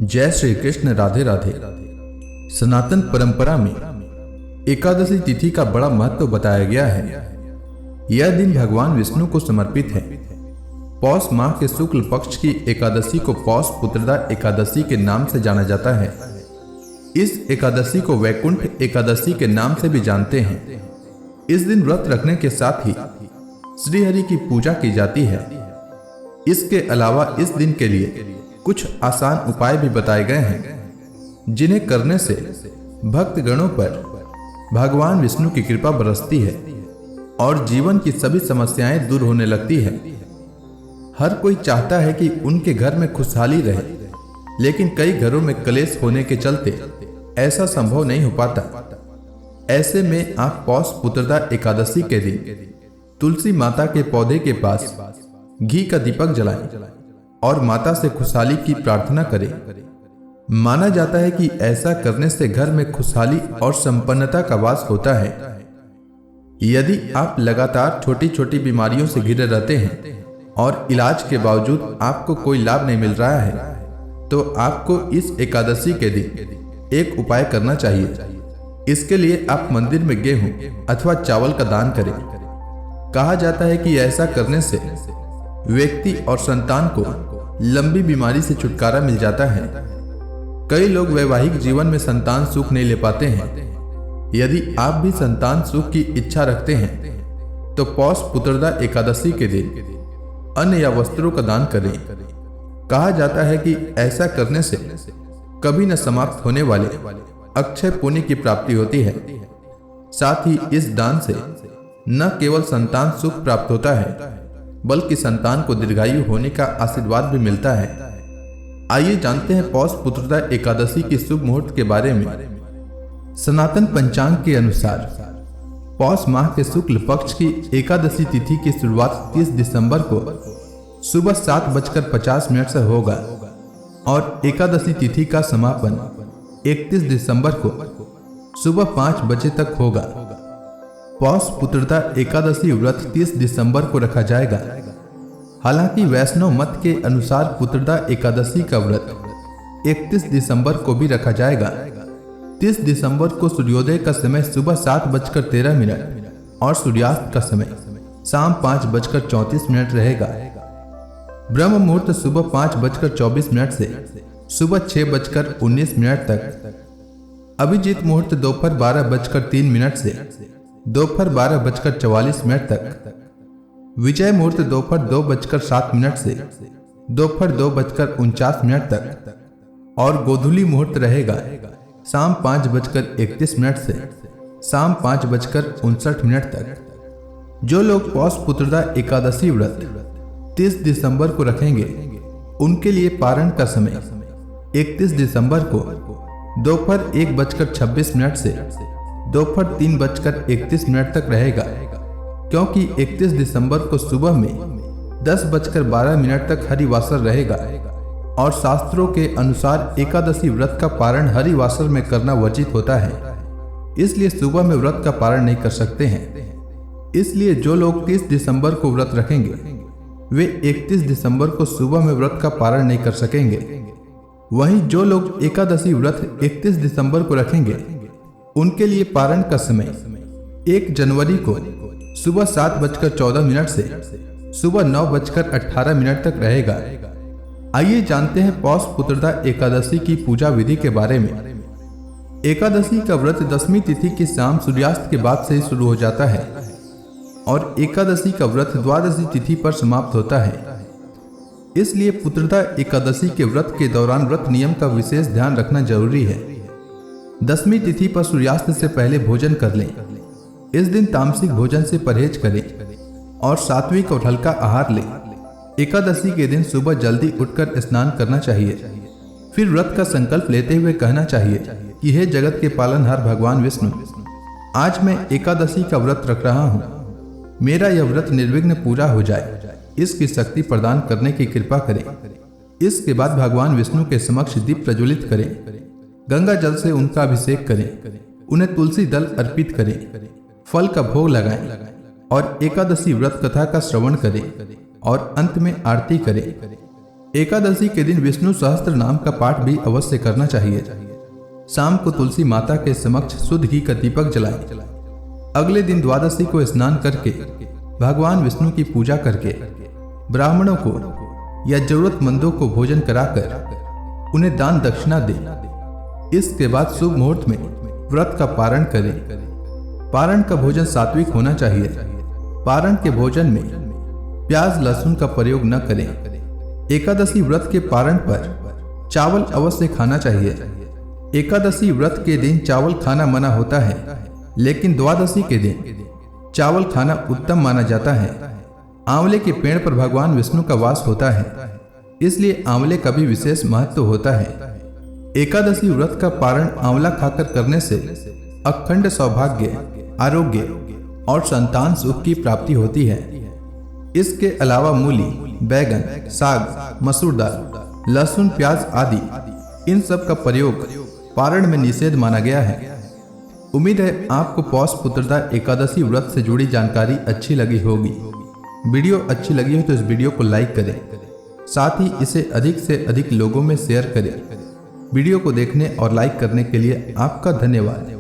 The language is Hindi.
जय श्री कृष्ण। राधे राधे। सनातन परंपरा में एकादशी तिथि का बड़ा महत्व बताया गया है। यह दिन भगवान विष्णु को समर्पित है। पौष माह के शुक्ल पक्ष की एकादशी को पौष पुत्रदा एकादशी के नाम से जाना जाता है। इस एकादशी को वैकुंठ एकादशी के नाम से भी जानते हैं। इस दिन व्रत रखने के साथ ही श्रीहरि की पूजा की जाती है। इसके अलावा इस दिन के लिए कुछ आसान उपाय भी बताए गए हैं, जिन्हें करने से भक्तगणों पर भगवान विष्णु की कृपा बरसती है और जीवन की सभी समस्याएं दूर होने लगती है। हर कोई चाहता है कि उनके घर में खुशहाली रहे, लेकिन कई घरों में कलेश होने के चलते ऐसा संभव नहीं हो पाता। ऐसे में आप पौष पुत्रदा एकादशी के दिन तुलसी माता के पौधे के पास घी का दीपक जलाएं और माता से खुशहाली की प्रार्थना करें। माना जाता है कि ऐसा करने से घर में खुशहाली और संपन्नता का वास होता है। यदि आप लगातार छोटी छोटी बीमारियों से घिरे रहते हैं और इलाज के बावजूद आपको कोई लाभ नहीं मिल रहा है, तो आपको इस एकादशी के दिन एक उपाय करना चाहिए। इसके लिए आप मंदिर में गेहूं अथवा चावल का दान करें। कहा जाता है कि ऐसा करने से व्यक्ति और संतान को लंबी बीमारी से छुटकारा मिल जाता है। कई लोग वैवाहिक जीवन में संतान सुख नहीं ले पाते हैं। यदि आप भी संतान सुख की इच्छा रखते हैं तो पौष पुत्रदा एकादशी के दिन अन्न या वस्त्रों का दान करें। कहा जाता है कि ऐसा करने से कभी न समाप्त होने वाले अक्षय पुण्य की प्राप्ति होती है। साथ ही इस दान से न केवल संतान सुख प्राप्त होता है, बल्कि संतान को दीर्घायु होने का आशीर्वाद भी मिलता है। आइए जानते हैं पौष पुत्रदा एकादशी की शुभ मुहूर्त के बारे में। सनातन पंचांग के अनुसार पौष माह के शुक्ल पक्ष की एकादशी तिथि की शुरुआत 30 दिसंबर को सुबह 7:50 से होगा और एकादशी तिथि का समापन 31 दिसंबर को सुबह 5 बजे तक होगा। पौष पुत्रदा एकादशी व्रत 30 दिसंबर को रखा जाएगा। हालांकि वैष्णव मत के अनुसार पुत्रदा एकादशी का व्रत 31 दिसंबर को भी रखा जाएगा। 30 दिसंबर को सूर्योदय का समय सुबह 7:13 और सूर्यास्त का समय शाम 5:34 रहेगा। ब्रह्म मुहूर्त सुबह 5:24 से सुबह 6:19 तक। अभिजीत मुहूर्त दोपहर 12:03 से दोपहर 12:44 तक। विजय मुहूर्त दोपहर 2:07 से दोपहर 2:49 तक और गोधूली मुहूर्त रहेगा शाम 5:31 से शाम 5:59 तक। जो लोग पौष पुत्रदा एकादशी व्रत 30 दिसंबर को रखेंगे, उनके लिए पारण का समय 31 दिसंबर को दोपहर 1:26 से दोपहर 3:31 तक रहेगा, क्योंकि 31 दिसंबर को सुबह में 10:12 तक हरिवासर रहेगा और शास्त्रों के अनुसार एकादशी व्रत का पारण हरिवासर में करना वर्जित होता है, इसलिए सुबह में व्रत का पारण नहीं कर सकते हैं। इसलिए जो लोग 30 दिसंबर को व्रत रखेंगे, वे 31 दिसंबर को सुबह में व्रत का पारण नहीं कर सकेंगे। वहीं जो लोग एकादशी व्रत 31 दिसंबर को रखेंगे, उनके लिए पारण का समय 1 जनवरी को सुबह 7:14 से सुबह 9:18 तक रहेगा। आइए जानते हैं पौष पुत्रदा एकादशी की पूजा विधि के बारे में। एकादशी का व्रत 10वीं तिथि की शाम सूर्यास्त के बाद से ही शुरू हो जाता है और एकादशी का व्रत द्वादशी तिथि पर समाप्त होता है। इसलिए पुत्रदा एकादशी के व्रत के दौरान व्रत नियम का विशेष ध्यान रखना जरूरी है। 10वीं तिथि पर सूर्यास्त से पहले भोजन कर लें। इस दिन तामसिक भोजन से परहेज करें और सात्विक और हल्का आहार लें। एकादशी के दिन सुबह जल्दी उठकर स्नान करना चाहिए। फिर व्रत का संकल्प लेते हुए कहना चाहिए कि हे जगत के पालनहार भगवान विष्णु, आज मैं एकादशी का व्रत रख रहा हूँ। मेरा यह व्रत निर्विघ्न पूरा हो जाए, इसकी शक्ति प्रदान करने की कृपा करें। इसके बाद भगवान विष्णु के समक्ष दीप प्रज्वलित करें, गंगा जल से उनका अभिषेक करें, उन्हें तुलसी दल अर्पित करें, फल का भोग लगाएं और एकादशी व्रत कथा का श्रवण करें और अंत में आरती करें। एकादशी के दिन विष्णु सहस्त्र नाम का पाठ भी अवश्य करना चाहिए। शाम को तुलसी माता के समक्ष शुद्ध घी का दीपक जलाएं। अगले दिन द्वादशी को स्नान करके भगवान विष्णु की पूजा करके ब्राह्मणों को या जरूरतमंदों को भोजन कराकर उन्हें दान दक्षिणा दें। इसके बाद शुभ मुहूर्त में व्रत का पारण करें। पारण का भोजन सात्विक होना चाहिए। पारण के भोजन में प्याज लहसुन का प्रयोग न करें। एकादशी व्रत के पारण पर चावल अवश्य खाना चाहिए। एकादशी व्रत के दिन चावल खाना मना होता है, लेकिन द्वादशी के दिन चावल खाना उत्तम माना जाता है। आंवले के पेड़ पर भगवान विष्णु का वास होता है, इसलिए आंवले का भी विशेष महत्व होता है। एकादशी व्रत का पारण आंवला खाकर करने से अखंड सौभाग्य, आरोग्य और संतान सुख की प्राप्ति होती है। इसके अलावा मूली, बैगन, साग, मसूर दाल, लहसुन, प्याज आदि इन सब का प्रयोग पारण में निषेध माना गया है। उम्मीद है आपको पौष पुत्रदा एकादशी व्रत से जुड़ी जानकारी अच्छी लगी होगी। वीडियो अच्छी लगी हो तो इस वीडियो को लाइक करें, साथ ही इसे अधिक से अधिक लोगों में शेयर करें। वीडियो को देखने और लाइक करने के लिए आपका धन्यवाद।